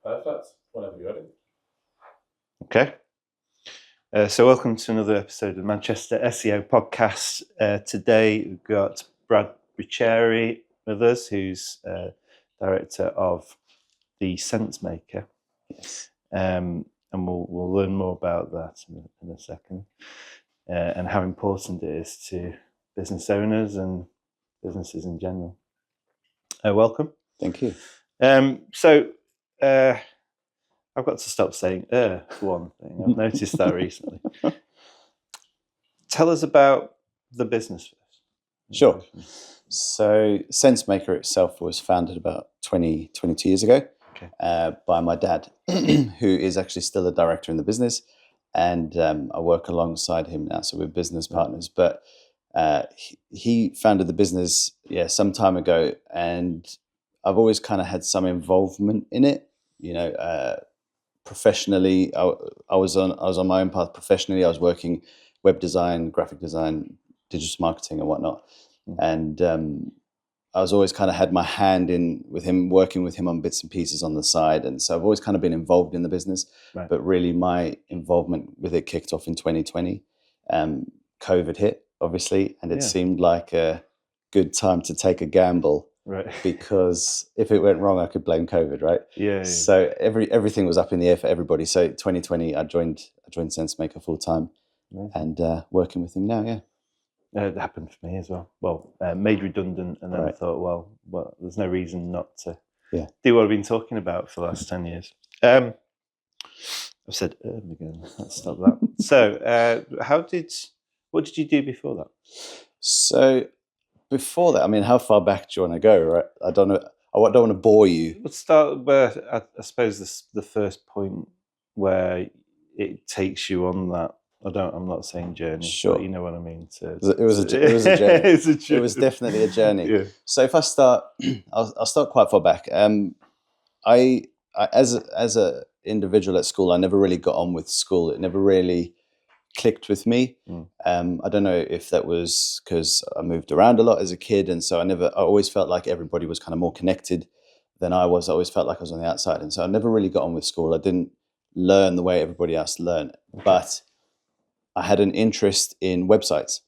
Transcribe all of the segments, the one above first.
Perfect. Whenever you're ready. Okay. So welcome to another episode of the Manchester SEO podcast. Today we've got Brad Bucceri with us, who's director of the SenseMaker. Yes. And we'll learn more about that in a second, and how important it is to business owners and businesses in general. Welcome. Thank you. I've got to stop saying for one thing. I've noticed that recently. Tell us about the business first. Sure. So SenseMaker itself was founded about 22 years ago by my dad, who is actually still a director in the business. And I work alongside him now, so we're business partners. But he founded the business some time ago, and I've always kind of had some involvement in it. Professionally, I was on my own path. Professionally, I was working web design, graphic design, digital marketing, and whatnot. And I was always kind of had my hand in with him, working with him on bits and pieces on the side. And so I've always kind of been involved in the business. Right. But really, my involvement with it kicked off in 2020. COVID hit, obviously, and it seemed like a good time to take a gamble. Right. Because if it went wrong, I could blame COVID, right? Yeah. So everything was up in the air for everybody. So 2020, I joined SenseMaker full time, and working with him now. Yeah. It happened for me as well. Well, made redundant, and then I thought, well, there's no reason not to do what I've been talking about for the last 10 years. I've said again. Let's stop that. So, what did you do before that? So, before that, I mean, how far back do you want to go? Right? I don't know. I don't want to bore you. Let's start where I suppose the first point where it takes you on that. I'm not saying journey. Sure. But you know what I mean. It was a journey. It was definitely a journey. Yeah. So if I start, I'll start quite far back. I as a individual at school, I never really got on with school. It never really clicked with me. I don't know if that was because I moved around a lot as a kid, and so I always felt like everybody was kind of more connected than I was. I always felt like I was on the outside, and so I never really got on with school. I didn't learn the way everybody else learned, but I had an interest in websites.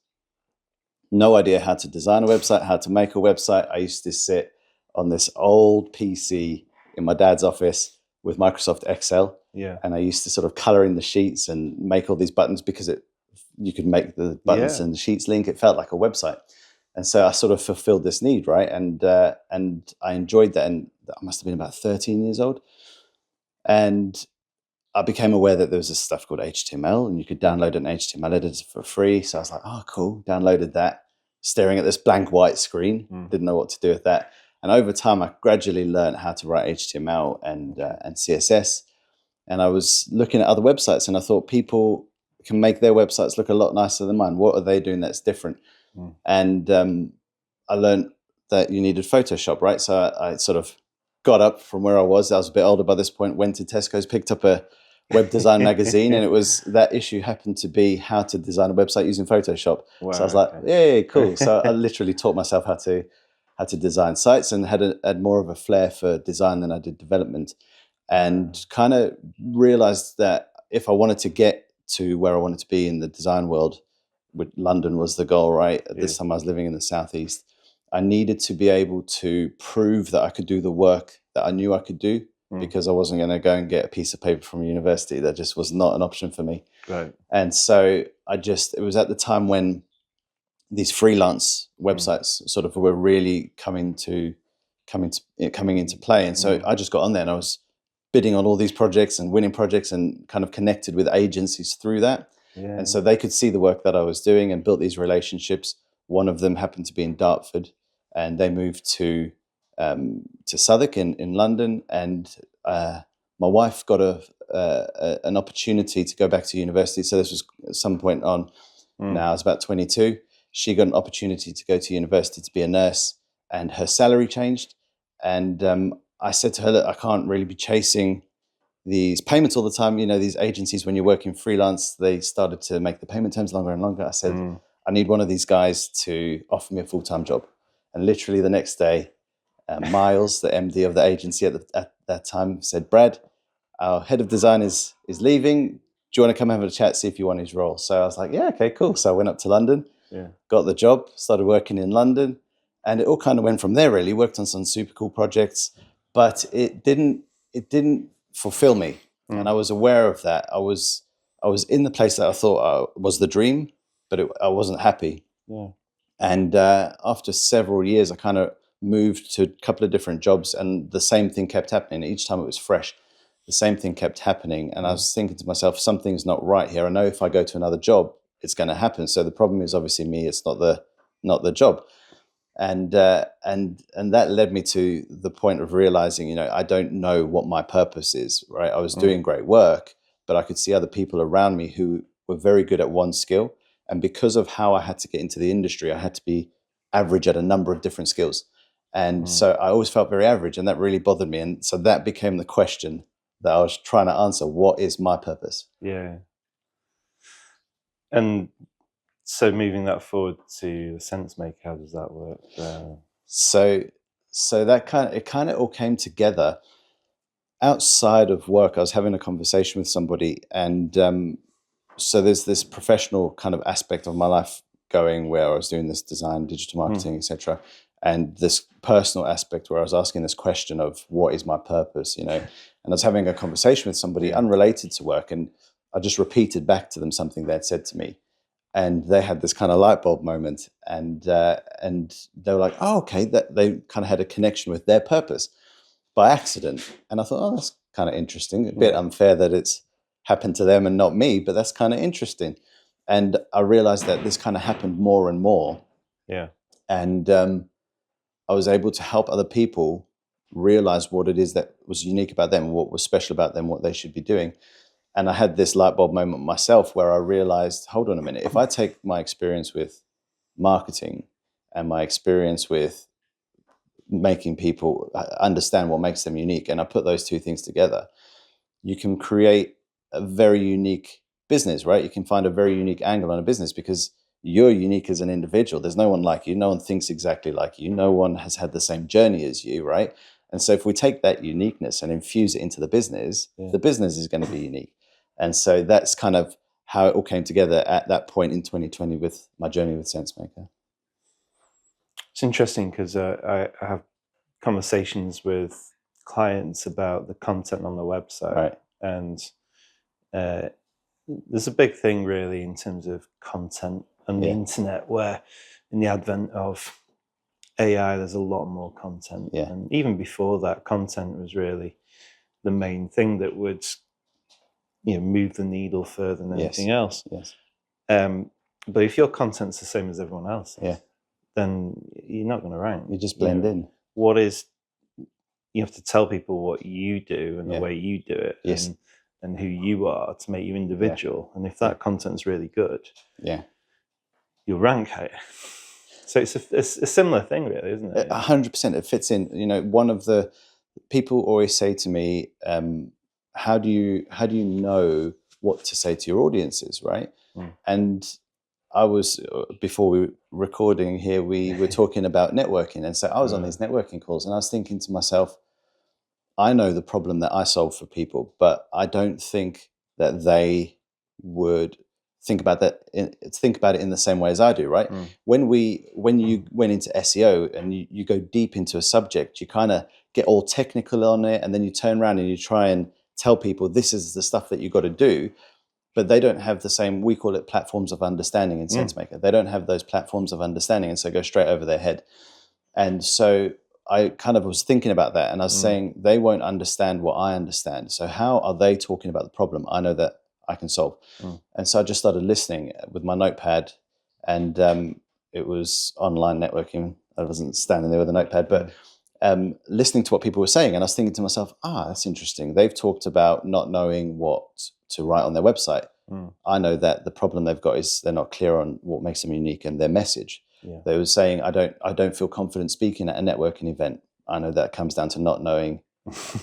No idea how to design a website, how to make a website. I used to sit on this old PC in my dad's office with Microsoft Excel. Yeah. And I used to sort of color in the sheets and make all these buttons because you could make the buttons and the sheets link. It felt like a website. And so I sort of fulfilled this need, right? And I enjoyed that. And I must have been about 13 years old. And I became aware that there was this stuff called HTML, and you could download an HTML editor for free. So I was like, oh, cool. Downloaded that, staring at this blank white screen. Didn't know what to do with that. And over time, I gradually learned how to write HTML and CSS. And I was looking at other websites, and I thought people can make their websites look a lot nicer than mine. What are they doing that's different? And I learned that you needed Photoshop, right? So I sort of got up from where I was a bit older by this point, went to Tesco's, picked up a web design magazine, and it was that issue happened to be how to design a website using Photoshop. Wow, so I was like, "Yay, cool!" So I literally taught myself how to design sites, and had more of a flair for design than I did development, and kind of realized that if I wanted to get to where I wanted to be in the design world, which London was the goal, right? At this time, I was living in the southeast. I needed to be able to prove that I could do the work that I knew I could do. Because I wasn't going to go and get a piece of paper from university. That just was not an option for me. Right. And so it was at the time when these freelance websites sort of were really coming into play. And so I just got on there, and I was bidding on all these projects and winning projects, and kind of connected with agencies through that. Yeah. And so they could see the work that I was doing and built these relationships. One of them happened to be in Dartford, and they moved to Southwark in London, and my wife got an opportunity to go back to university. So this was at some point on. Now I was about 22. She got an opportunity to go to university to be a nurse, and her salary changed. And I said to her, look, I can't really be chasing these payments all the time. You know, these agencies, when you're working freelance, they started to make the payment terms longer and longer. I said, I need one of these guys to offer me a full-time job. And literally the next day, Miles, the MD of the agency at that time said, Brad, our head of design is leaving. Do you want to come have a chat, see if you want his role? So I was like, yeah, okay, cool. So I went up to London, got the job, started working in London, and it all kind of went from there, really. Worked on some super cool projects, but it didn't fulfill me. And I was aware of that. I was in the place that I thought was the dream, but I wasn't happy. Yeah. And after several years, I kind of moved to a couple of different jobs, and the same thing kept happening. Each time it was fresh, the same thing kept happening. And I was thinking to myself, something's not right here. I know if I go to another job, it's going to happen. So the problem is obviously me. It's not the job. And that led me to the point of realizing, I don't know what my purpose is, right? I was doing great work, but I could see other people around me who were very good at one skill. And because of how I had to get into the industry, I had to be average at a number of different skills. And so I always felt very average, and that really bothered me. And so that became the question that I was trying to answer. What is my purpose? Yeah. And so moving that forward to the sense maker, how does that work? So that kind of all came together outside of work. I was having a conversation with somebody, and so there's this professional kind of aspect of my life going where I was doing this design, digital marketing, etc., and this personal aspect where I was asking this question of what is my purpose, And I was having a conversation with somebody unrelated to work, and I just repeated back to them something they'd said to me. And they had this kind of light bulb moment, and they were like, "Oh, okay." That they kind of had a connection with their purpose by accident, and I thought, "Oh, that's kind of interesting. A bit unfair that it's happened to them and not me, but that's kind of interesting." And I realized that this kind of happened more and more. Yeah. And I was able to help other people realize what it is that was unique about them, what was special about them, what they should be doing. And I had this light bulb moment myself where I realized, hold on a minute, if I take my experience with marketing and my experience with making people understand what makes them unique, and I put those two things together, you can create a very unique business, right? You can find a very unique angle on a business because you're unique as an individual. There's no one like you. No one thinks exactly like you. No one has had the same journey as you, right? And so if we take that uniqueness and infuse it into the business is going to be unique. And so that's kind of how it all came together at that point in 2020 with my journey with SenseMaker. It's interesting because I have conversations with clients about the content on the website. Right. And there's a big thing really in terms of content on the internet, where in the advent of AI, there's a lot more content. Yeah. And even before that, content was really the main thing that would move the needle further than anything else. Yes. But if your content's the same as everyone else, then you're not going to rank. You just blend in. You have to tell people what you do and the way you do it, and who you are to make you individual. And if that content's really good, you'll rank higher. So it's a similar thing, really, isn't it? 100%. It fits in. One of the people always say to me, how do you know what to say to your audiences, right? And I was, before we were recording here, we were talking about networking. And so I was on these networking calls and I was thinking to myself, I know the problem that I solve for people, but I don't think that they would think about it in the same way as I do, right? When you went into SEO and you go deep into a subject, you kind of get all technical on it, and then you turn around and you try and tell people this is the stuff that you got to do, but they don't have the same, we call it platforms of understanding in SenseMaker. They don't have those platforms of understanding, and so go straight over their head. And so I kind of was thinking about that, and I was saying they won't understand what I understand. So how are they talking about the problem I know that I can solve? And so I just started listening with my notepad, and it was online networking. I wasn't standing there with a notepad, but listening to what people were saying. And I was thinking to myself, that's interesting. They've talked about not knowing what to write on their website. I know that the problem they've got is they're not clear on what makes them unique and their message. They were saying, I don't feel confident speaking at a networking event. I know that comes down to not knowing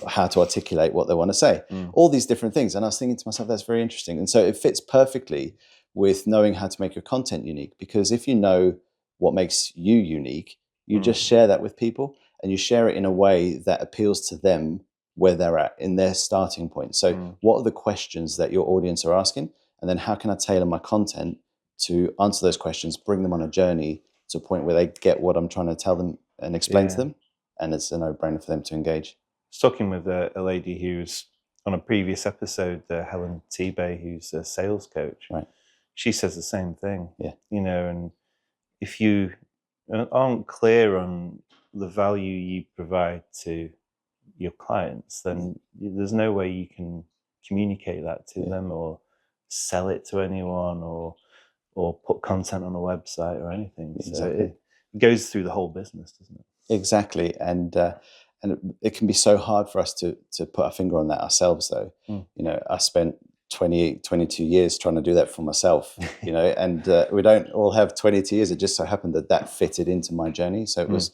how to articulate what they want to say. All these different things. And I was thinking to myself, that's very interesting. And so it fits perfectly with knowing how to make your content unique, because if you know what makes you unique, you just share that with people, and you share it in a way that appeals to them where they're at in their starting point. So what are the questions that your audience are asking? And then how can I tailor my content to answer those questions, bring them on a journey to a point where they get what I'm trying to tell them and explain to them? And it's a no-brainer for them to engage. I was talking with a lady who's on a previous episode, Helen T-Bay, who's a sales coach. Right. She says the same thing. Yeah. You know, and if you aren't clear on the value you provide to your clients, then there's no way you can communicate that to them or sell it to anyone or put content on a website or anything. Exactly. So it goes through the whole business, doesn't it? Exactly. And it can be so hard for us to put our finger on that ourselves, though. You know, I spent 22 years trying to do that for myself, you know, and we don't all have 22 years. It just so happened that fitted into my journey. So it was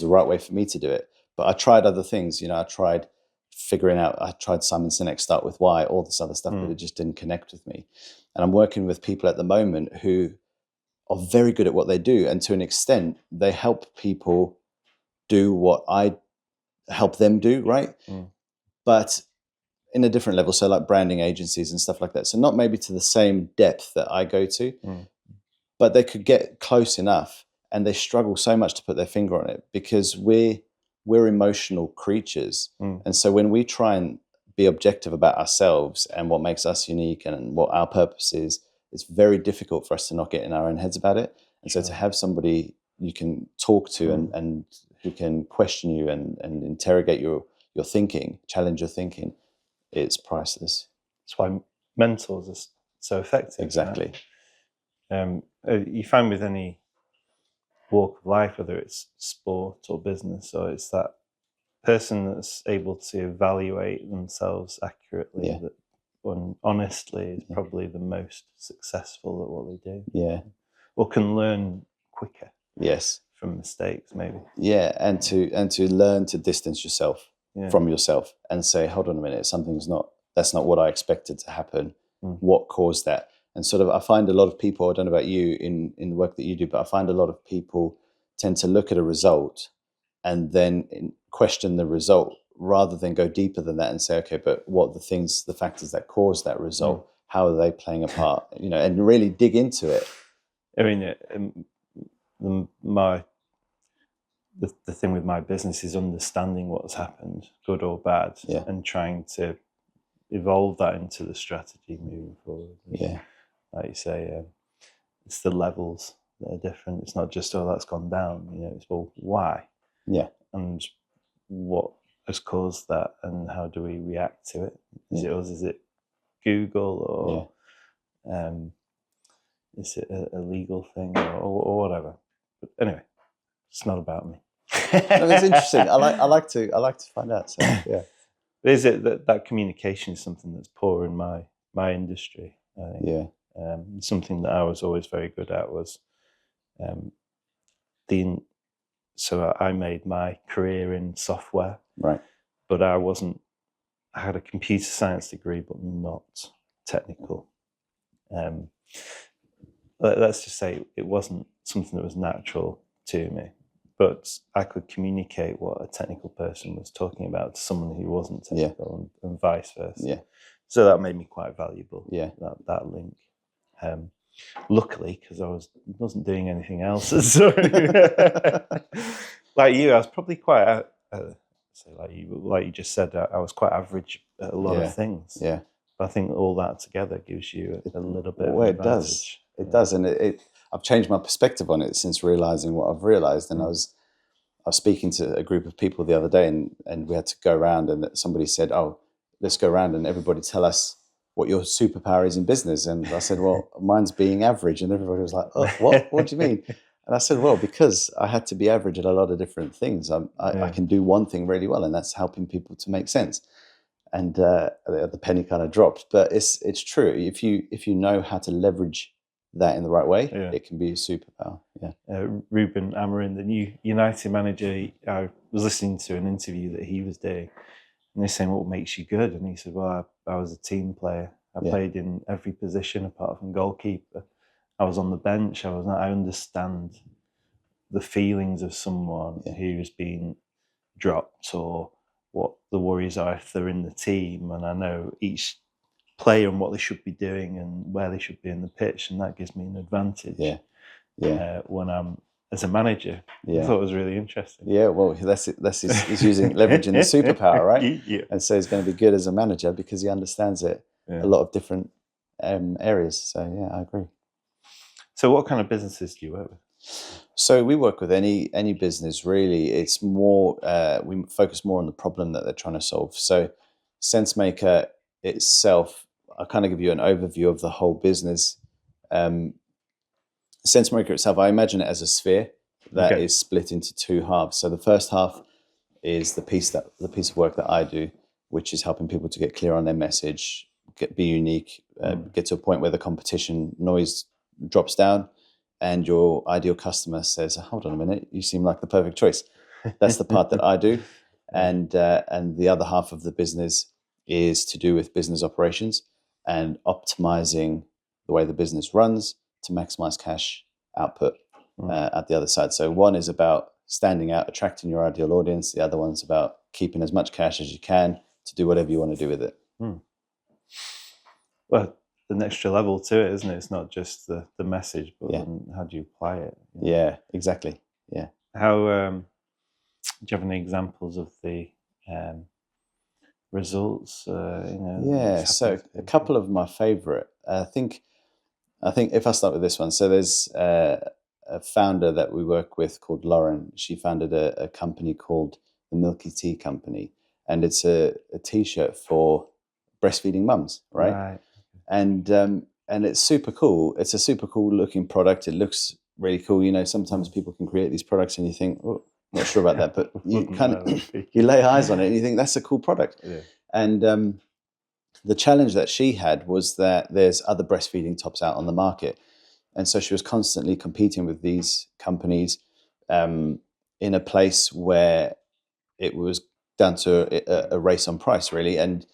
the right way for me to do it. But I tried other things, you know, I tried Simon Sinek, Start With Why, all this other stuff, but it just didn't connect with me. And I'm working with people at the moment who are very good at what they do. And to an extent, they help people do what I help them do, right? But in a different level, so like branding agencies and stuff like that. So not maybe to the same depth that I go to, but they could get close enough, and they struggle so much to put their finger on it because we're emotional creatures. And so when we try and be objective about ourselves and what makes us unique and what our purpose is, it's very difficult for us to not get in our own heads about it. And so to have somebody you can talk to and who can question you and interrogate your thinking, challenge your thinking, it's priceless. That's why mentors are so effective. Exactly. You find with any walk of life, whether it's sport or business, or it's that person that's able to evaluate themselves accurately, that honestly is probably the most successful at what they do. Yeah. Or can learn quicker. Yes. From mistakes, maybe. Yeah, and to learn to distance yourself from yourself and say, hold on a minute, that's not what I expected to happen. What caused that? And sort of, I find a lot of people, I don't know about you in the work that you do, but I find a lot of people tend to look at a result and then question the result rather than go deeper than that and say, okay, but what the factors that caused that result, how are they playing a part, you know, and really dig into it. I mean, the thing with my business is understanding what's happened, good or bad, and trying to evolve that into the strategy moving forward. Yeah. Like you say, it's the levels that are different. It's not just, that's gone down, you know, it's, well, why? Yeah. And what has caused that and how do we react to it? Is it us? Is it Google or is it a legal thing or whatever? But anyway, it's not about me. No, it's interesting. I like to find out. So yeah. Is it that communication is something that's poor in my industry? I think. Yeah. Something that I was always very good at was so I made my career in software, right? But I had a computer science degree, but not technical. Let's just say it wasn't something that was natural to me, but I could communicate what a technical person was talking about to someone who wasn't technical, and vice versa. Yeah. So that made me quite valuable. Yeah. That link. Luckily, because I wasn't doing anything else. So, like you, I was probably quite. Like you just said, I was quite average at a lot of things. Yeah. But I think all that together gives you a little bit. Well, it does. It does, and I've changed my perspective on it since realizing what I've realized. And I was speaking to a group of people the other day, and we had to go around, and somebody said, "Oh, let's go around and everybody tell us what your superpower is in business." And I said, "Well, mine's being average." And everybody was like, "Oh, what? What do you mean?" And I said, "Well, because I had to be average at a lot of different things. I can do one thing really well, and that's helping people to make sense." And the penny kind of dropped, but it's true. If you know how to leverage that in the right way, it can be a superpower. Yeah. Ruben Amorim, the new United manager, I was listening to an interview that he was doing, and they're saying, "What makes you good?" And he said, "Well, I was a team player. I played in every position apart from goalkeeper. I was on the bench. I understand the feelings of someone who's been dropped or what the worries are if they're in the team, and I know each player and what they should be doing and where they should be in the pitch, and that gives me an advantage. When I'm as a manager. I thought it was really interesting. Yeah, well, he's using leveraging the superpower, right? Yeah. And so he's going to be good as a manager because he understands it a lot of different areas. So yeah, I agree. So what kind of businesses do you work with? So we work with any business really. It's more we focus more on the problem that they're trying to solve. So SenseMaker itself, I'll kind of give you an overview of the whole business. SenseMaker itself, I imagine it as a sphere that is split into two halves. So the first half is the piece of work that I do, which is helping people to get clear on their message, be unique, get to a point where the competition noise drops down, and your ideal customer says, "Hold on a minute, you seem like the perfect choice." That's the part that I do, and the other half of the business is to do with business operations and optimizing the way the business runs to maximize cash output at the other side. So one is about standing out, attracting your ideal audience. The other one's about keeping as much cash as you can to do whatever you want to do with it. Well, an extra level to it, isn't it? It's not just the message, but how do you apply it? Yeah, exactly. Yeah. How do you have any examples of the results? So a couple of my favorite. I think if I start with this one, so there's a founder that we work with called Lauren. She founded a company called the Milky Tea Company, and it's a T-shirt for breastfeeding mums, right? And it's super cool. It's a super cool looking product. It looks really cool. You know, sometimes people can create these products and you think, oh, not sure about that, but you kind of you lay eyes on it and you think that's a cool product. Yeah. And the challenge that she had was that there's other breastfeeding tops out on the market. And so she was constantly competing with these companies in a place where it was down to a race on price, really. And,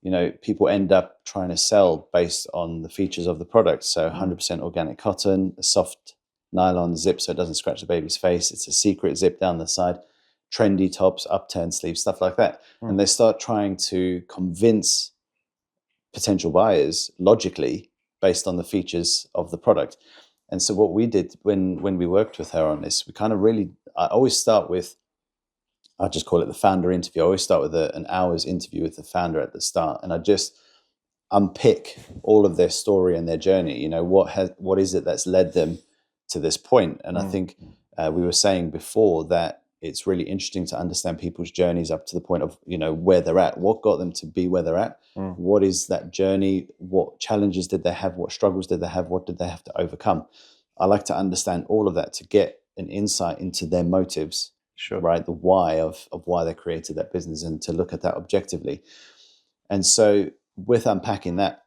you know, people end up trying to sell based on the features of the product. So 100% organic cotton, a soft nylon zip so it doesn't scratch the baby's face. It's a secret zip down the side, trendy tops, upturned sleeves, stuff like that. And they start trying to convince potential buyers logically based on the features of the product. And so what we did when we worked with her on this, we kind of I always start with, I just call it the founder interview. I always start with an hour's interview with the founder at the start. And I just unpick all of their story and their journey. You know, what is it that's led them to this point? And I think we were saying before that it's really interesting to understand people's journeys up to the point of, you know, where they're at, what got them to be where they're at, what is that journey, what challenges did they have, what struggles did they have, what did they have to overcome. I like to understand all of that to get an insight into their motives, right? The why of why they created that business, and to look at that objectively. And so with unpacking that,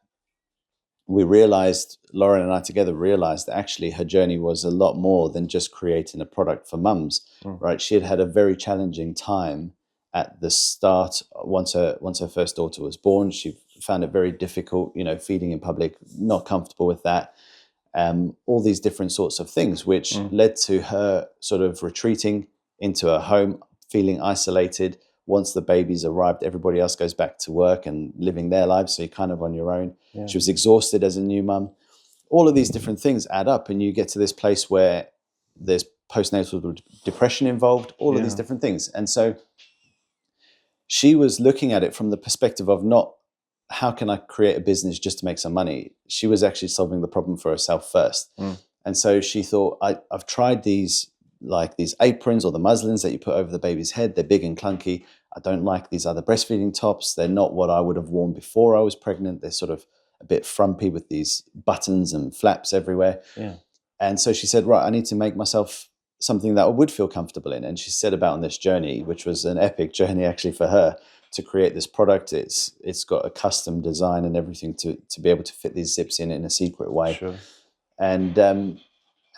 we realized, Lauren and I together realized that actually her journey was a lot more than just creating a product for mums, right? She had a very challenging time at the start. Once her first daughter was born, she found it very difficult, you know, feeding in public, not comfortable with that. All these different sorts of things, which led to her sort of retreating into her home, feeling isolated. Once the babies arrived, everybody else goes back to work and living their lives, so you're kind of on your own. Yeah. She was exhausted as a new mum. All of these different things add up, and you get to this place where there's postnatal depression involved, all of these different things. And so she was looking at it from the perspective of not, how can I create a business just to make some money? She was actually solving the problem for herself first. And so she thought, I've tried these aprons or the muslins that you put over the baby's head. They're big and clunky. I don't like these other breastfeeding tops. They're not what I would have worn before I was pregnant. They're sort of a bit frumpy with these buttons and flaps everywhere. Yeah. And so she said, right, I need to make myself something that I would feel comfortable in. And she set about on this journey, which was an epic journey actually for her, to create this product. It's got a custom design and everything to be able to fit these zips in a secret way. Sure. And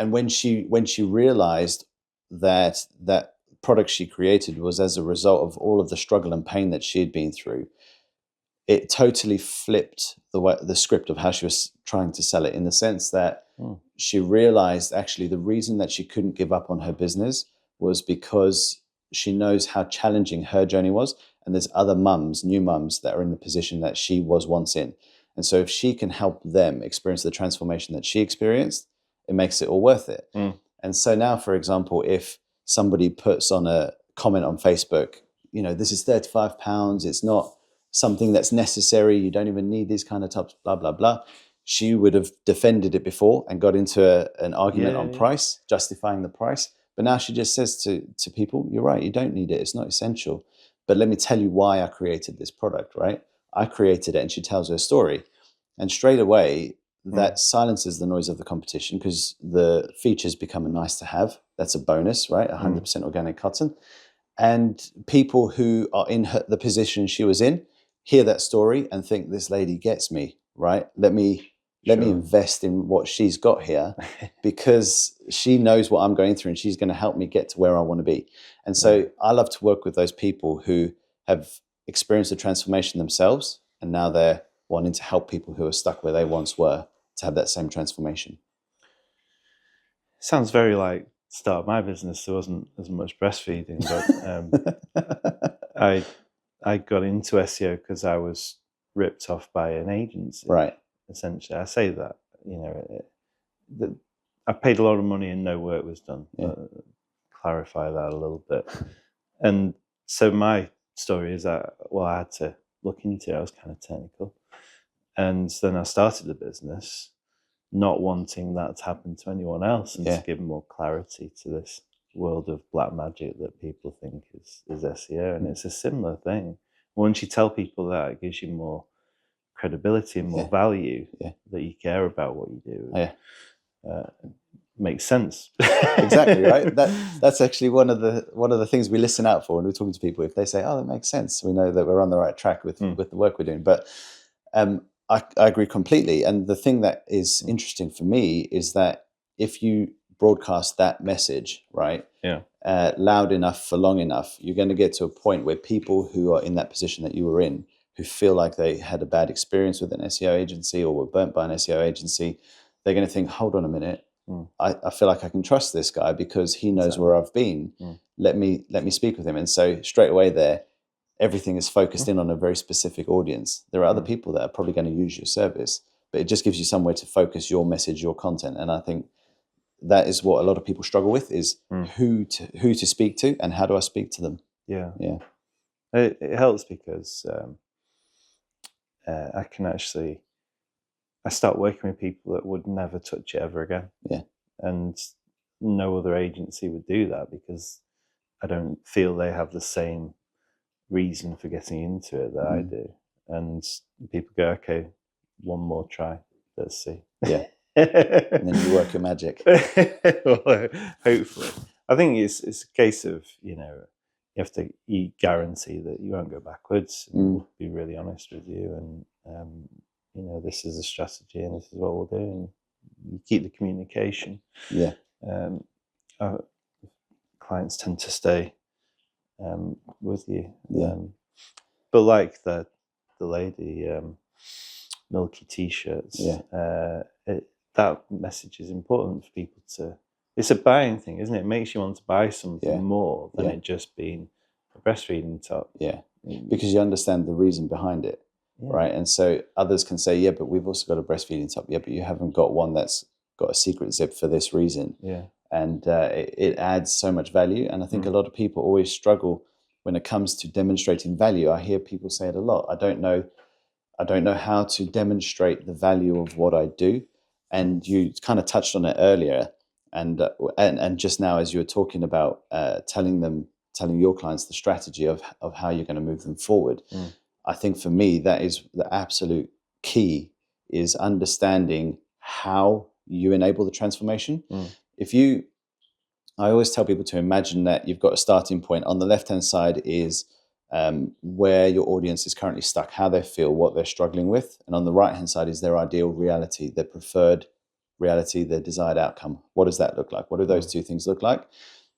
when she realized that product she created was as a result of all of the struggle and pain that she had been through, it totally flipped the script of how she was trying to sell it, in the sense that she realized actually the reason that she couldn't give up on her business was because she knows how challenging her journey was, and there's other mums, new mums, that are in the position that she was once in. And so if she can help them experience the transformation that she experienced, it makes it all worth it. And so now, for example, if somebody puts on a comment on Facebook, this is £35, it's not something that's necessary, you don't even need these kind of tops, blah, blah, blah. She would have defended it before and got into an argument on price, justifying the price. But now she just says to people, you're right, you don't need it, it's not essential. But let me tell you why I created this product, right? I created it, and she tells her story. And straight away, that silences the noise of the competition, because the features become a nice to have. That's a bonus, right? 100% organic cotton. And people who are in the position she was in hear that story and think, this lady gets me, right? Let me invest in what she's got here, because she knows what I'm going through and she's going to help me get to where I want to be. And so I love to work with those people who have experienced the transformation themselves, and now they're wanting to help people who are stuck where they once were to have that same transformation. Sounds very like start my business. There wasn't as much breastfeeding, but I got into SEO because I was ripped off by an agency. Right. Essentially, I say that I paid a lot of money and no work was done. Clarify that a little bit. And so my story is that I had to look into it. I was kind of technical, and then I started the business, not wanting that to happen to anyone else, and to give more clarity to this world of black magic that people think is SEO. And it's a similar thing. Once you tell people that, it gives you more credibility and more value that you care about what you do. Makes sense. Exactly, right? That's actually one of the things we listen out for when we're talking to people. If they say, "Oh, that makes sense," we know that we're on the right track with the work we're doing. But I agree completely. And the thing that is interesting for me is that if you broadcast that message, right, loud enough for long enough, you're going to get to a point where people who are in that position that you were in, who feel like they had a bad experience with an SEO agency or were burnt by an SEO agency, they're going to think, hold on a minute, I feel like I can trust this guy because he knows where I've been. Let me speak with him. And so straight away there, everything is focused in on a very specific audience. There are other people that are probably going to use your service, but it just gives you somewhere to focus your message, your content. And I think that is what a lot of people struggle with, is who to speak to and how do I speak to them? Yeah. It helps because I start working with people that would never touch it ever again. Yeah. And no other agency would do that because I don't feel they have the same reason for getting into it that I do. And people go, okay, one more try, let's see. Yeah. And then you work your magic. Well, hopefully. I think it's a case of, you have to guarantee that you won't go backwards. We'll be really honest with you, and this is a strategy and this is what we'll do, and you keep the communication. Yeah. Our clients tend to stay with you. Yeah. But like the lady, milky t-shirts, that message is important for people to. It's a buying thing, isn't it? It makes you want to buy something more than it just being a breastfeeding top. Yeah, because you understand the reason behind it, right? And so others can say, but we've also got a breastfeeding top. Yeah, but you haven't got one that's got a secret zip for this reason. Yeah. And it adds so much value. And I think a lot of people always struggle when it comes to demonstrating value. I hear people say it a lot. I don't know how to demonstrate the value of what I do. And you kind of touched on it earlier. And just now, as you were talking about telling your clients the strategy of how you're going to move them forward, I think for me, that is the absolute key, is understanding how you enable the transformation. I always tell people to imagine that you've got a starting point. On the left-hand side is where your audience is currently stuck, how they feel, what they're struggling with. And on the right-hand side is their ideal reality, their preferred reality, their desired outcome. What does that look like? What do those two things look like?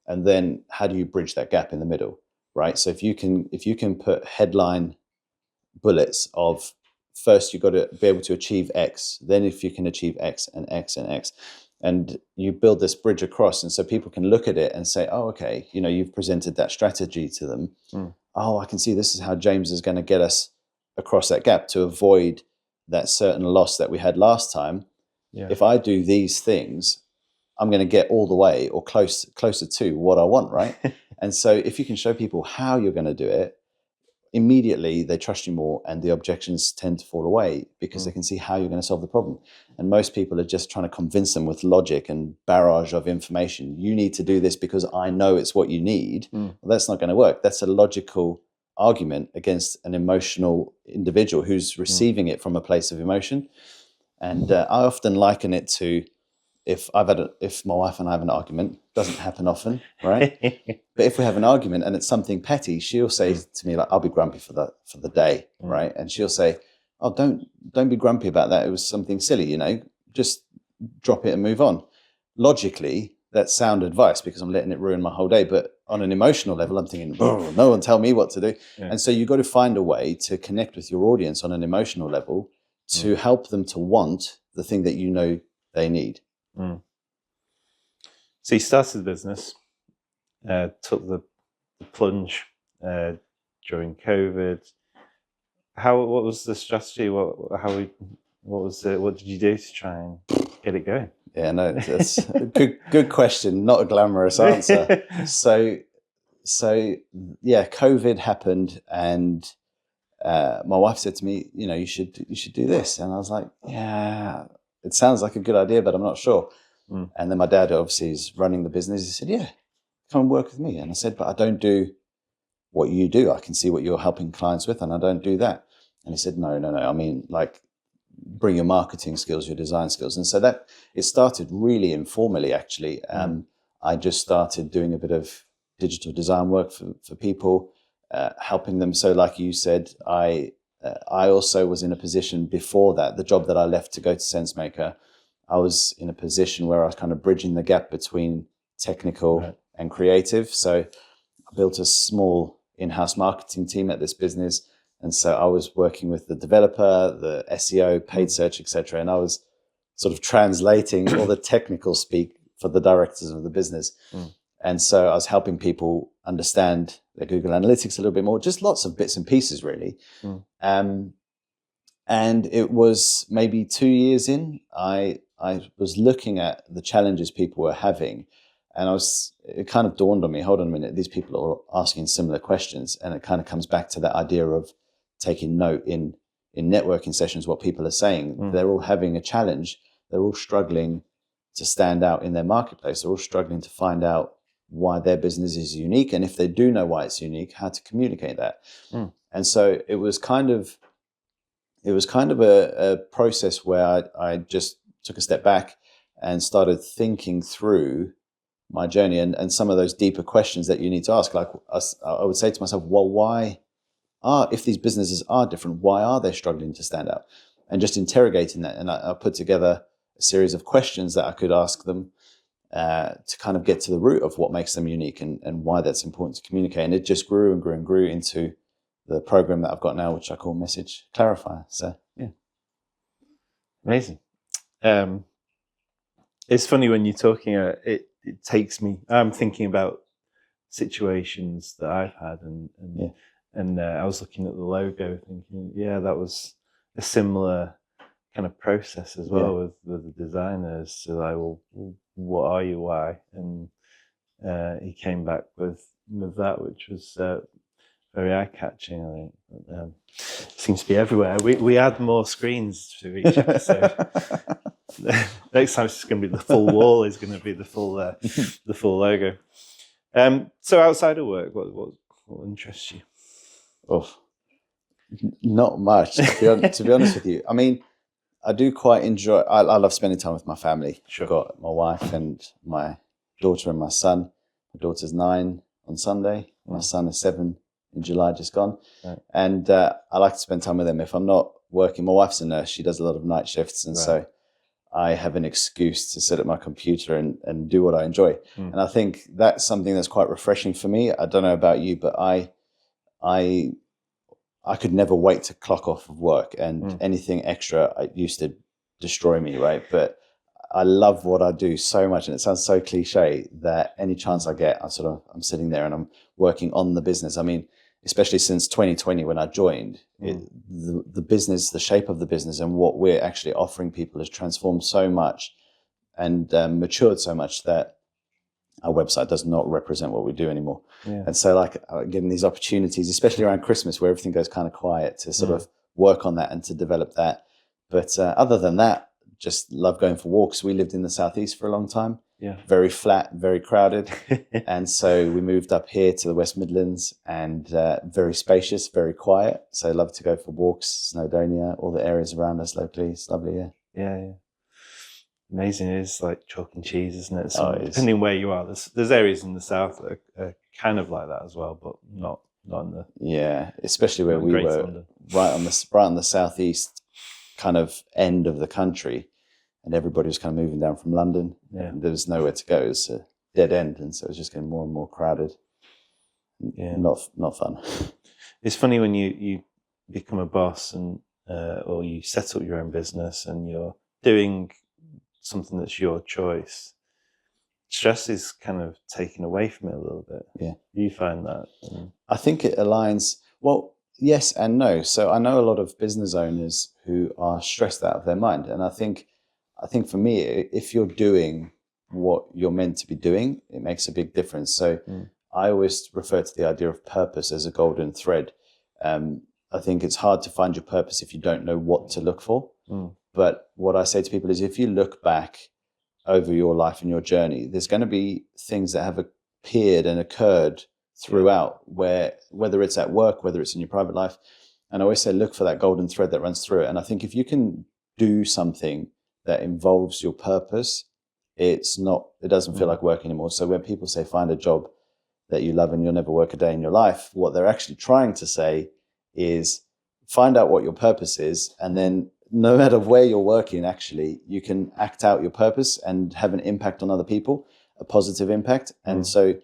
And then how do you bridge that gap in the middle, right? So if you can put headline bullets of, first you've got to be able to achieve X, then if you can achieve X and X and X, and you build this bridge across, and so people can look at it and say, oh, okay, you know, you've presented that strategy to them. Oh, I can see this is how James is going to get us across that gap to avoid that certain loss that we had last time. If I do these things, I'm going to get all the way or closer to what I want, right? And so if you can show people how you're going to do it, immediately they trust you more, and the objections tend to fall away because they can see how you're going to solve the problem. And most people are just trying to convince them with logic and barrage of information. You need to do this because I know it's what you need. Well, that's not going to work. That's a logical argument against an emotional individual who's receiving it from a place of emotion. And I often liken it to, if my wife and I have an argument, doesn't happen often, right? But if we have an argument and it's something petty, she'll say to me, like, I'll be grumpy for the day, right? And she'll say, oh, don't be grumpy about that. It was something silly, you know, just drop it and move on. Logically, that's sound advice because I'm letting it ruin my whole day. But on an emotional level, I'm thinking, oh, no one tell me what to do. And so you've got to find a way to connect with your audience on an emotional level to help them to want the thing that you know they need. So you started the business, took the plunge during COVID. What was the strategy? What did you do to try and get it going? Yeah, no, that's a good question. Not a glamorous answer. So yeah, COVID happened, and my wife said to me, you know, you should do this, and I was like, yeah, it sounds like a good idea, but I'm not sure. And then my dad obviously is running the business. He said, yeah, come and work with me. And I said, but I don't do what you do. I can see what you're helping clients with, and I don't do that. And he said, no. I mean, like, bring your marketing skills, your design skills. And so that it started really informally, actually. I just started doing a bit of digital design work for people, helping them. So like you said, I also was in a position before that, the job that I left to go to SenseMaker, I was in a position where I was kind of bridging the gap between technical and creative. So I built a small in-house marketing team at this business. And so I was working with the developer, the SEO, paid search, etc. And I was sort of translating all the technical speak for the directors of the business. And so I was helping people understand their Google Analytics a little bit more, just lots of bits and pieces, really. And it was maybe 2 years in, I was looking at the challenges people were having, and it kind of dawned on me, hold on a minute, these people are asking similar questions. And it kind of comes back to that idea of taking note in networking sessions, what people are saying. They're all having a challenge. They're all struggling to stand out in their marketplace. They're all struggling to find out why their business is unique. And if they do know why it's unique, how to communicate that. And so it was kind of a process where I just took a step back and started thinking through my journey and some of those deeper questions that you need to ask. Like I would say to myself, well, if these businesses are different, why are they struggling to stand out? And just interrogating that. And I put together a series of questions that I could ask them to kind of get to the root of what makes them unique and why that's important to communicate. And it just grew and grew and grew into the program that I've got now, which I call Message Clarifier. So, yeah. Amazing. It's funny when you're talking, it takes me, I'm thinking about situations that I've had and I was looking at the logo thinking, yeah, that was a similar kind of process as well with the designers. So like, well, what are you, why? And he came back with that, which was very eye-catching, I think. Seems to be everywhere. We add more screens to each episode. Next time it's just going to be the full wall. Is going to be the full logo. So outside of work, what interests you? Oh, not much. To be honest with you, I mean, I do quite enjoy. I love spending time with my family. Sure. I've got my wife and my daughter and my son. My daughter's 9 on Sunday. My son is 7 in July, just gone. Right. And I like to spend time with them. If I'm not working, my wife's a nurse. She does a lot of night shifts. And so I have an excuse to sit at my computer and do what I enjoy. And I think that's something that's quite refreshing for me. I don't know about you, but I could never wait to clock off of work, and anything extra used to destroy me, right? But I love what I do so much, and it sounds so cliche that any chance I get, I'm sitting there and I'm working on the business. I mean, especially since 2020 when I joined, the business, the shape of the business, and what we're actually offering people has transformed so much and matured so much that our website does not represent what we do anymore. Yeah. And so, like, getting these opportunities, especially around Christmas, where everything goes kind of quiet, to sort of work on that and to develop that. But other than that, just love going for walks. We lived in the Southeast for a long time. Yeah. Very flat, very crowded. And so we moved up here to the West Midlands, and very spacious, very quiet. So I love to go for walks, Snowdonia, all the areas around us locally. It's lovely, yeah. Yeah. Amazing. It is like chalk and cheese, isn't it? So depending where you are, there's areas in the south that are kind of like that as well, but not in the... Yeah, especially where we were, London. right on the southeast kind of end of the country, and everybody was kind of moving down from London. Yeah. There was nowhere to go. It was a dead end, and so it was just getting more and more crowded. Yeah. Not fun. It's funny when you become a boss and or you set up your own business and you're doing something that's your choice. Stress is kind of taken away from it a little bit. Yeah. You find that? I think it aligns. Well, yes and no. So I know a lot of business owners who are stressed out of their mind, and I think for me, if you're doing what you're meant to be doing, it makes a big difference. So I always refer to the idea of purpose as a golden thread. I think it's hard to find your purpose if you don't know what to look for. But what I say to people is, if you look back over your life and your journey, there's going to be things that have appeared and occurred throughout, whether it's at work, whether it's in your private life. And I always say, look for that golden thread that runs through it. And I think if you can do something that involves your purpose, it doesn't feel like work anymore. So when people say find a job that you love and you'll never work a day in your life, what they're actually trying to say is find out what your purpose is, and then no matter where you're working, actually, you can act out your purpose and have an impact on other people, a positive impact. And so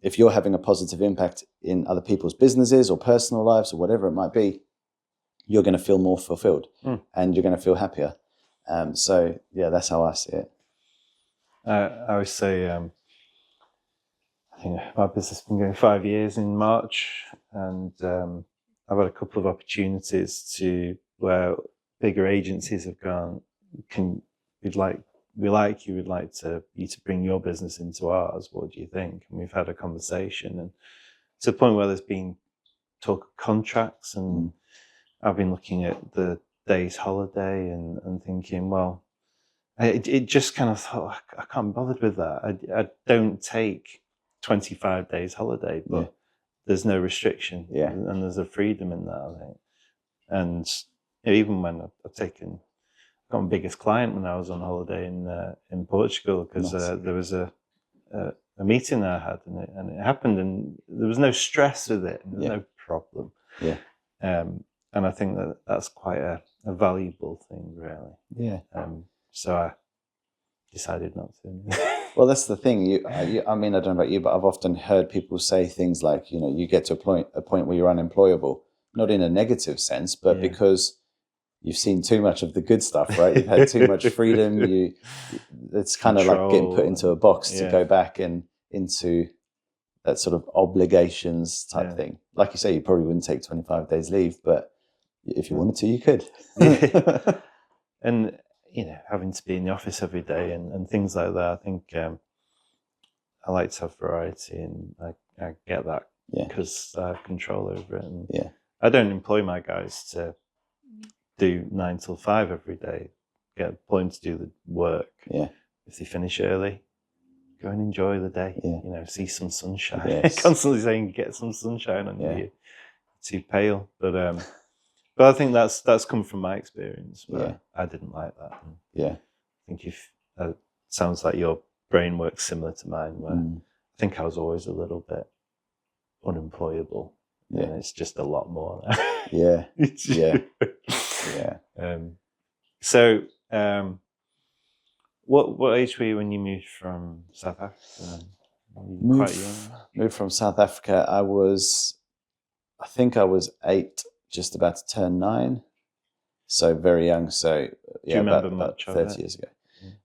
if you're having a positive impact in other people's businesses or personal lives or whatever it might be, you're going to feel more fulfilled and you're going to feel happier. So, yeah, that's how I see it. I always say, I think my business has been going 5 years in March, and I've had a couple of opportunities where bigger agencies have gone, we'd like you to bring your business into ours. What do you think? And we've had a conversation, and to the point where there's been talk of contracts, and I've been looking at the days holiday and thinking, well, it just kind of thought, I can't be bothered with that. I don't take 25 days holiday, but there's no restriction, and there's a freedom in that, I think. And even when I've got my biggest client when I was on holiday in Portugal, because there was a meeting that I had, and it happened, and there was no stress with it, and no problem. Yeah. And I think that's quite a valuable thing, really. Yeah. So I decided not to. Well, that's the thing. I mean, I don't know about you, but I've often heard people say things like, you get to a point where you're unemployable, not in a negative sense, but because you've seen too much of the good stuff, right? You've had too much freedom. It's kind of like getting put into a box to go back and into that sort of obligations type thing. Like you say, you probably wouldn't take 25 days leave, but if you wanted to, you could. And, having to be in the office every day and things like that, I think I like to have variety, and I get that because I have control over it. And I don't employ my guys to do 9 till 5 every day. Employ them to do the work. Yeah. If they finish early, go and enjoy the day. Yeah. See some sunshine. Yes. Constantly saying, get some sunshine on you. You're too pale. But I think that's come from my experience. Where I didn't like that. And I think it sounds like your brain works similar to mine, where I think I was always a little bit unemployable. Yeah. And it's just a lot more now. Yeah. So, what age were you when you moved from South Africa? Quite young. Moved from South Africa. I think I was 8, just about to turn 9. So very young. So do you remember about 30 years ago.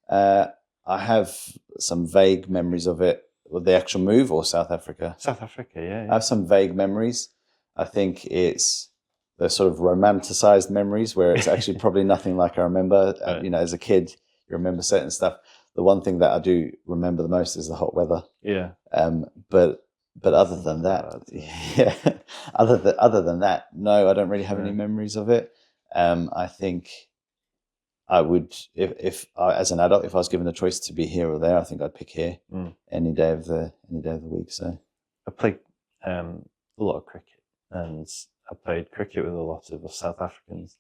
I have some vague memories of it, with the actual move, or South Africa. South Africa, yeah. I have some vague memories. I think it's the sort of romanticized memories where it's actually probably nothing like I remember. Right. You know, as a kid, you remember certain stuff. The one thing that I do remember the most is the hot weather. Yeah. But other than that, yeah. Other than that, no, I don't really have any memories of it. I think I would, if I, as an adult, if I was given a choice to be here or there, I think I'd pick here any day of the week. So I played a lot of cricket, and I played cricket with a lot of South Africans,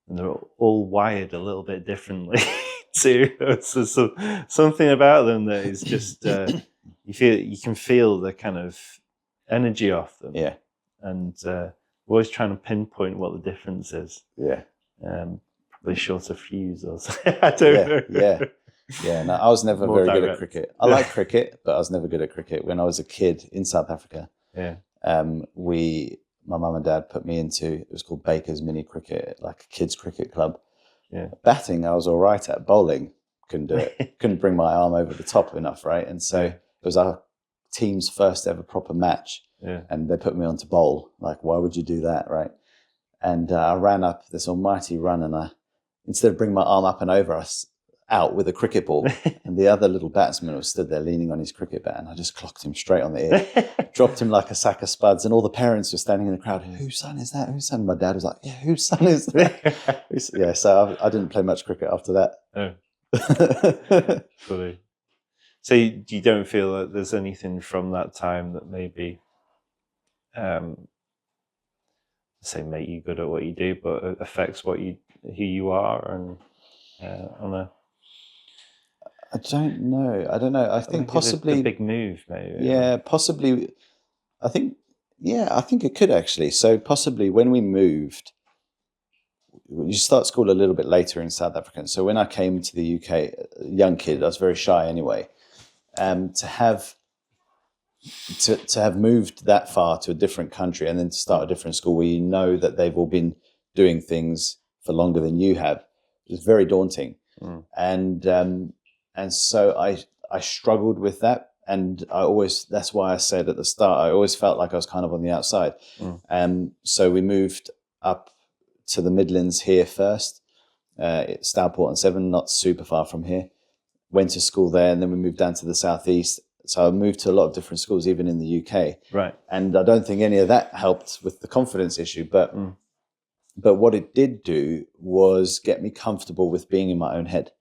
and they're all wired a little bit differently too. So something about them that is just you can feel the kind of energy off them. Yeah, and we're always trying to pinpoint what the difference is. Yeah. Probably shorter fuse or something. I don't know. Yeah. No, I was never More very good direct. at cricket. I like cricket, but I was never good at cricket. When I was a kid in South Africa, my mum and dad put me into, it was called Baker's Mini Cricket, like a kids' cricket club. Yeah. Batting, I was all right at. Bowling, couldn't do it. Couldn't bring my arm over the top enough, right? And so it was our team's first ever proper match. Yeah. And they put me on to bowl. Like, why would you do that, right? And I ran up this almighty run, and instead of bringing my arm up and over, I out with a cricket ball, and the other little batsman was stood there leaning on his cricket bat, and I just clocked him straight on the ear, dropped him like a sack of spuds, and all the parents were standing in the crowd. Whose son is that? Whose son? My dad was like, yeah, whose son is that? Yeah, so I didn't play much cricket after that. Oh. Funny. So you don't feel that there's anything from that time that maybe say make you good at what you do, but it affects who you are, and on a. I don't know. I think possibly a big move, maybe. Yeah, possibly. I think it could actually. So possibly when we moved, you start school a little bit later in South Africa. So when I came to the UK, a young kid, I was very shy anyway. To have moved that far to a different country and then to start a different school where you know that they've all been doing things for longer than you have, it was very daunting. And so I struggled with that, and that's why I said at the start, I always felt like I was kind of on the outside. So we moved up to the Midlands here first, Stourport and Severn, not super far from here. Went to school there, and then we moved down to the southeast. So I moved to a lot of different schools, even in the UK. Right. And I don't think any of that helped with the confidence issue, but what it did do was get me comfortable with being in my own head.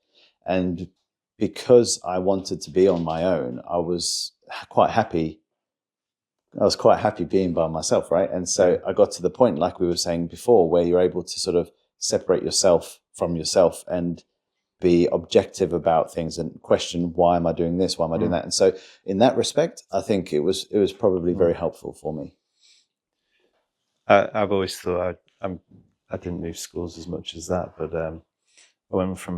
And because I wanted to be on my own, I was quite happy. I was quite happy being by myself, right? And so I got to the point, like we were saying before, where you're able to sort of separate yourself from yourself and be objective about things and question, why am I doing this? Why am I doing that? And so in that respect, I think it was probably very helpful for me. I've always thought I didn't move schools as much as that, but I went from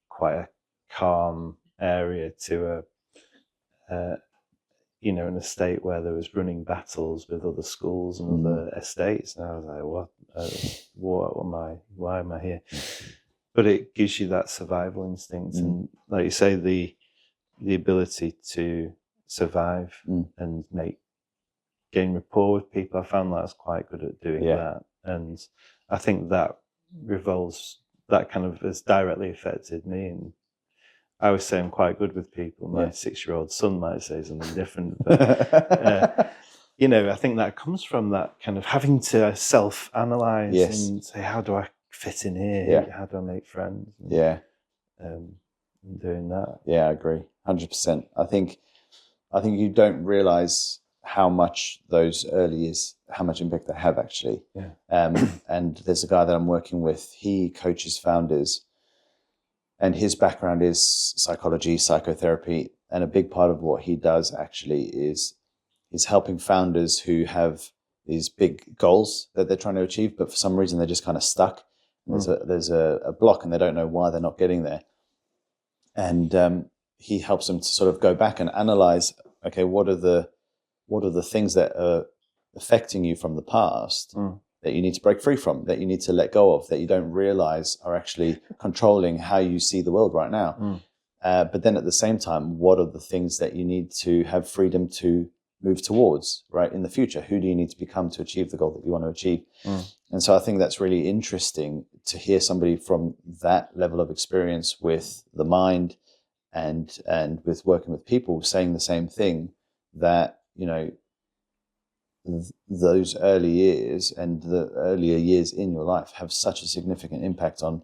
quite a calm area to an estate where there was running battles with other schools and other estates, and I was like, why am I here? But it gives you that survival instinct, and like you say, the ability to survive and gain rapport with people. I found that I was quite good at doing that, and I think that kind of has directly affected me. And I always say I'm quite good with people. My 6-year-old son might say something different, but I think that comes from that kind of having to self-analyze and say, how do I fit in here? How do I make friends? And doing that. Yeah, I agree, 100%. I think you don't realize how much those early years, how much impact they have actually. And there's a guy that I'm working with. He coaches founders, and his background is psychology, psychotherapy, and a big part of what he does actually is helping founders who have these big goals that they're trying to achieve, but for some reason they're just kind of stuck. There's a block, and they don't know why they're not getting there. And he helps them to sort of go back and analyze, okay, what are the things that are affecting you from the past that you need to break free from, that you need to let go of, that you don't realize are actually controlling how you see the world right now. But then at the same time, what are the things that you need to have freedom to move towards, right, in the future? Who do you need to become to achieve the goal that you want to achieve? And so I think that's really interesting to hear somebody from that level of experience with the mind and with working with people saying the same thing, that, you know, those early years and the earlier years in your life have such a significant impact on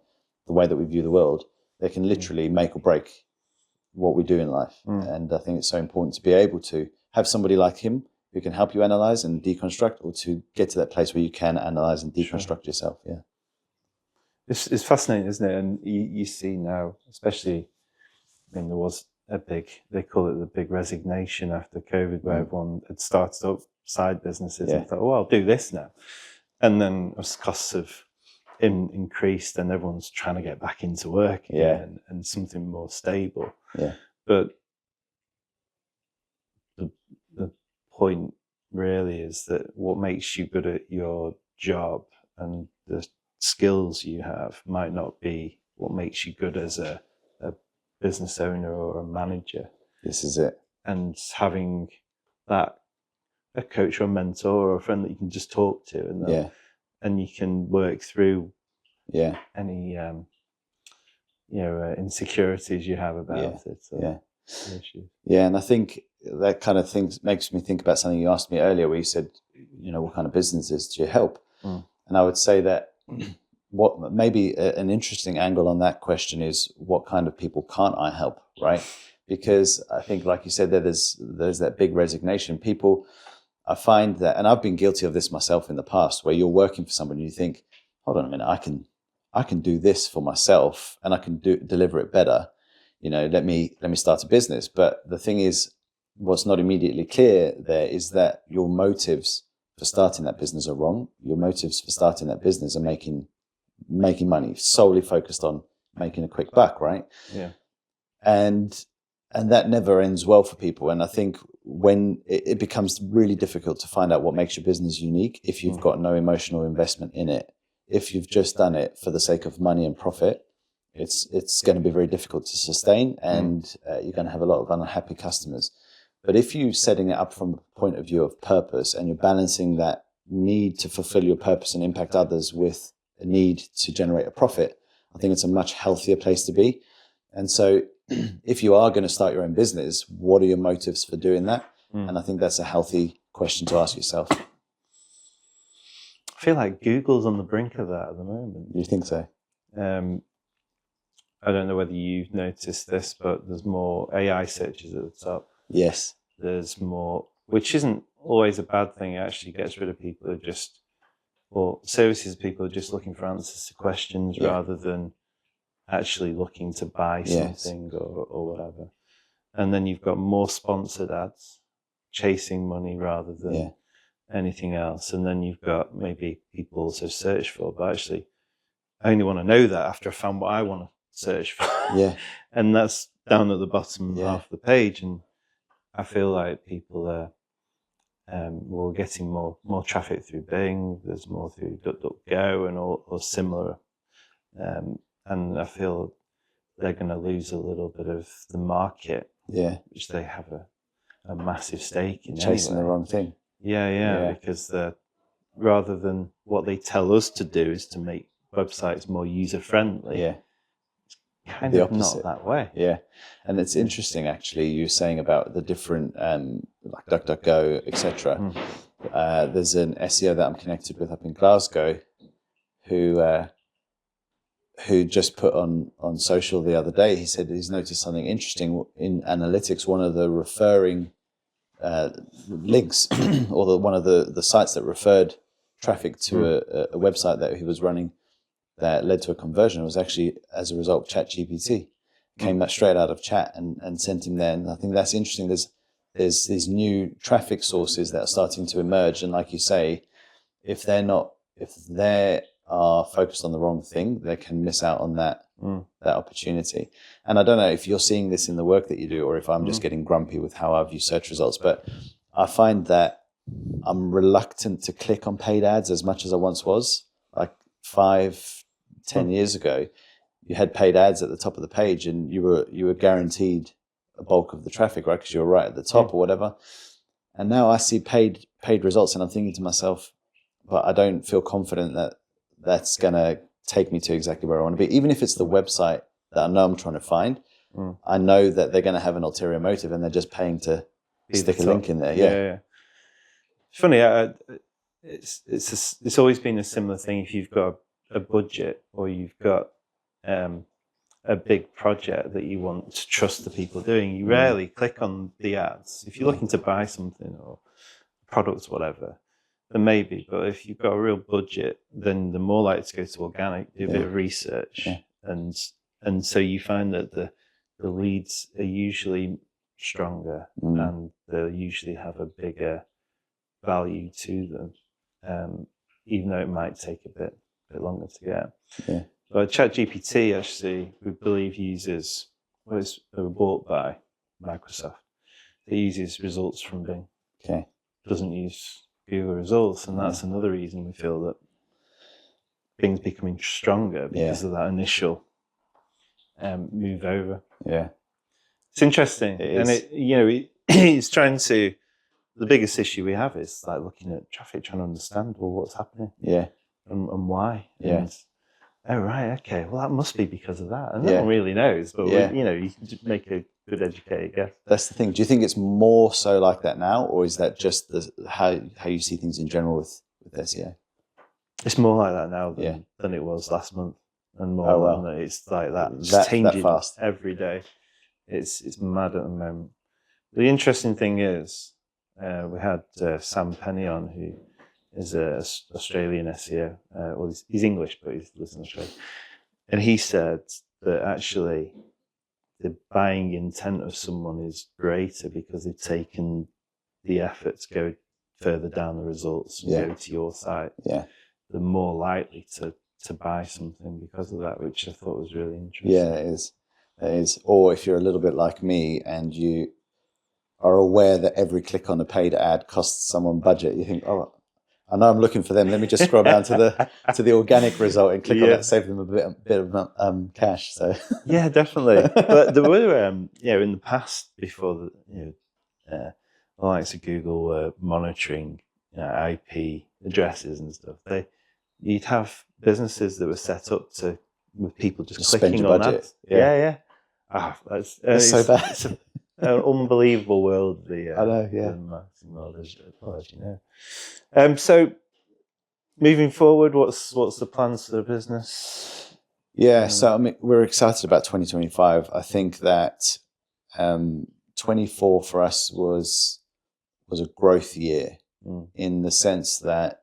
the way that we view the world. They can literally make or break what we do in life. And I think it's so important to be able to have somebody like him who can help you analyze and deconstruct, or to get to that place where you can analyze and deconstruct yourself. Yeah. It's fascinating, isn't it? And you see now, especially, I mean, there was they call it the big resignation after COVID, where everyone had started up side businesses and thought, oh, I'll do this now. And then as costs have increased and everyone's trying to get back into work again, and something more stable. But the point really is that what makes you good at your job and the skills you have might not be what makes you good as a business owner or a manager. This is it. And having that, a coach or a mentor or a friend that you can just talk to, and and you can work through any insecurities you have about it. Issues. Yeah, and I think that kind of thing makes me think about something you asked me earlier, where you said, you know, what kind of businesses do you help? And I would say that what maybe an interesting angle on that question is, what kind of people can't I help, right? Because I think, like you said, there's that big resignation. People, I find that, and I've been guilty of this myself in the past, where you're working for somebody and you think, hold on a minute, I can do this for myself and I can deliver it better. You know, let me start a business. But the thing is, what's not immediately clear there is that your motives for starting that business are wrong. Your motives for starting that business are making money, solely focused on making a quick buck, right? Yeah. And that never ends well for people. And I think when it becomes really difficult to find out what makes your business unique, if you've got no emotional investment in it, if you've just done it for the sake of money and profit, it's going to be very difficult to sustain, and you're going to have a lot of unhappy customers. But if you're setting it up from a point of view of purpose, and you're balancing that need to fulfill your purpose and impact others with a need to generate a profit, I think it's a much healthier place to be. And so if you are going to start your own business, what are your motives for doing that? And I think that's a healthy question to ask yourself. I feel like Google's on the brink of that at the moment. You think so? I don't know whether you've noticed this, but there's more AI searches at the top. Yes. There's more, which isn't always a bad thing. It actually gets rid of people who are just, or services people are just looking for answers to questions rather than actually looking to buy something or whatever. And then you've got more sponsored ads, chasing money rather than anything else. And then you've got maybe people also search for, but actually I only want to know that after I found what I want to search for. And that's down at the bottom half of the page. And I feel like people are we're getting more traffic through Bing, there's more through DuckDuckGo and or similar. And I feel they're going to lose a little bit of the market, which they have a massive stake in. Chasing the wrong thing. Because rather than what they tell us to do is to make websites more user-friendly. It's kind of not that way. And it's interesting, actually, you were saying about the different, like DuckDuckGo, etc. There's an SEO that I'm connected with up in Glasgow who just put on social the other day. He said he's noticed something interesting in analytics. One of the referring links or one of the sites that referred traffic to a website that he was running that led to a conversion was actually, as a result, Chatgpt came straight out of chat and sent him there. And I think that's interesting. There's these new traffic sources that are starting to emerge, and like you say, if they are focused on the wrong thing, they can miss out on that opportunity. And I don't know if you're seeing this in the work that you do, or if I'm just getting grumpy with how I view search results, but I find that I'm reluctant to click on paid ads as much as I once was. Like 5-10 years ago, you had paid ads at the top of the page, and you were guaranteed a bulk of the traffic, right? Because you were right at the top or whatever. And now I see paid results, and I'm thinking to myself, but I don't feel confident that that's going to take me to exactly where I want to be. Even if it's the website that I know I'm trying to find, I know that they're going to have an ulterior motive, and they're just paying to stick a link in there. Yeah. It's funny. It's always been a similar thing. If you've got a budget, or you've got a big project that you want to trust the people doing, you rarely click on the ads. If you're looking to buy something or products, whatever, then maybe. But if you've got a real budget, then the more likely to go to organic, do a bit of research, and so you find that the leads are usually stronger, and they usually have a bigger value to them, even though it might take a bit longer to get. Yeah. But Chatgpt, actually, we believe uses, well, it's bought by Microsoft. It uses results from Bing. Okay. Doesn't use Google results, and that's another reason we feel that Bing's becoming stronger because of that initial move over. Yeah. It's interesting. It is. And it's trying to, the biggest issue we have is like looking at traffic, trying to understand, well, what's happening. Yeah. And why. Yeah. And, oh, right, okay, well, that must be because of that. And no one really knows, but, you can just make a good educated guess. That's the thing. Do you think it's more so like that now, or is that just how you see things in general with SEO? It's more like that now than it was last month, and more than it's like that. It's changing that fast every day. It's mad at the moment. The interesting thing is, we had Sam Penny on, who is an Australian SEO. Well, he's English, but he's lives in Australia. And he said that actually the buying intent of someone is greater because they've taken the effort to go further down the results and go to your site. Yeah. They're more likely to buy something because of that, which I thought was really interesting. Yeah, it is. It is. Or if you're a little bit like me and you are aware that every click on a paid ad costs someone budget, you think, oh, I know I'm looking for them. Let me just scroll down to the organic result and click on that, save them a bit of cash. So yeah, definitely. But there were, in the past, before the likes of Google were monitoring IP addresses and stuff, you'd have businesses that were set up with people just clicking on ads. Yeah. That's so bad. It's an unbelievable world. I know. Yeah. The marketing world, as you know. So, moving forward, what's the plans for the business? Yeah. So I mean, we're excited about 2025. I think that 24 for us was a growth year in the sense that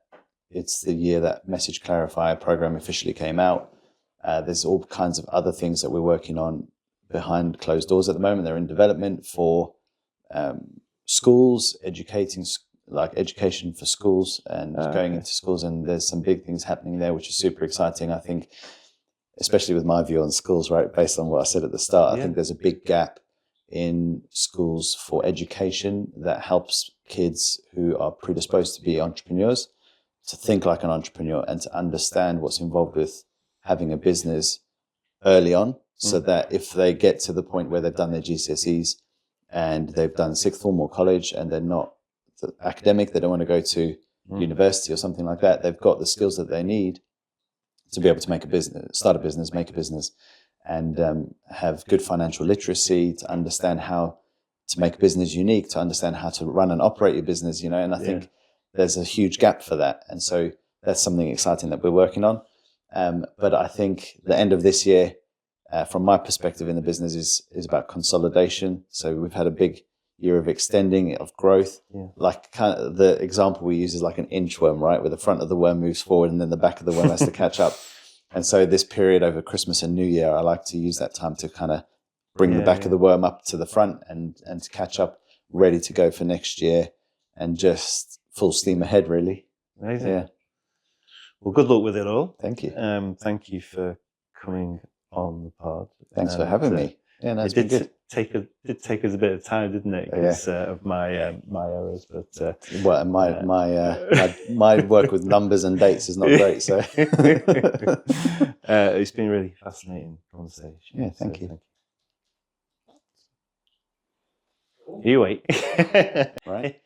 it's the year that Message Clarifier program officially came out. There's all kinds of other things that we're working on behind closed doors at the moment. They're in development for schools, education for schools and going into schools. And there's some big things happening there, which is super exciting. I think, especially with my view on schools, right, based on what I said at the start, I think there's a big gap in schools for education that helps kids who are predisposed to be entrepreneurs to think like an entrepreneur and to understand what's involved with having a business early on, so that if they get to the point where they've done their GCSEs and they've done sixth form or college and they're not academic, they don't want to go to university or something like that, they've got the skills that they need to be able to make a business, start a business, make a business, and have good financial literacy, to understand how to make a business unique, to understand how to run and operate your business, and I think there's a huge gap for that. And so that's something exciting that we're working on. But I think the end of this year, from my perspective in the business, is about consolidation. So we've had a big year of extending, of growth. Like kind of the example we use is like an inchworm, right? Where the front of the worm moves forward and then the back of the worm has to catch up. And so this period over Christmas and New Year, I like to use that time to kind of bring the back of the worm up to the front and to catch up, ready to go for next year and just full steam ahead, really. Amazing. Yeah. Well, good luck with it all. Thank you. Thank you for coming on the pod. Thanks for having me. Yeah, no, it it's been good. take us a bit of time, didn't it? Because of my my errors, but well, my work with numbers and dates is not great. So it's been a really fascinating conversation. Yeah, thank you. Thank you. You wait. Right.